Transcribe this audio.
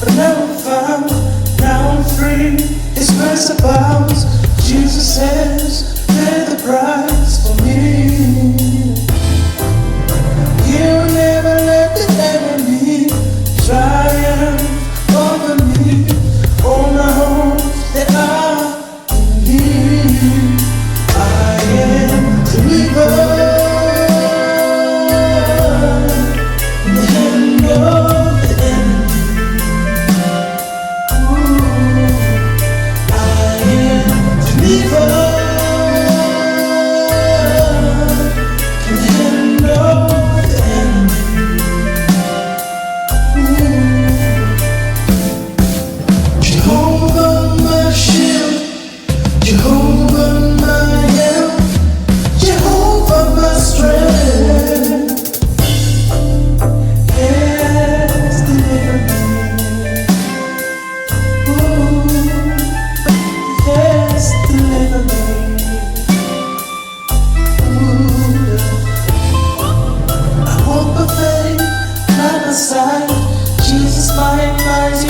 but never found. Now I'm free, His grace abounds. Jesus says, pay the price for me. He'll never let the enemy triumph over me. All my hopes that are in Him. I am delivered from the hand of the enemy. I am delivered from the hand of the enemy. Jehovah my shield, Jehovah my help, Jehovah my strength, has delivered me. Has delivered me. I walk by faith, not by sight. Jesus my mighty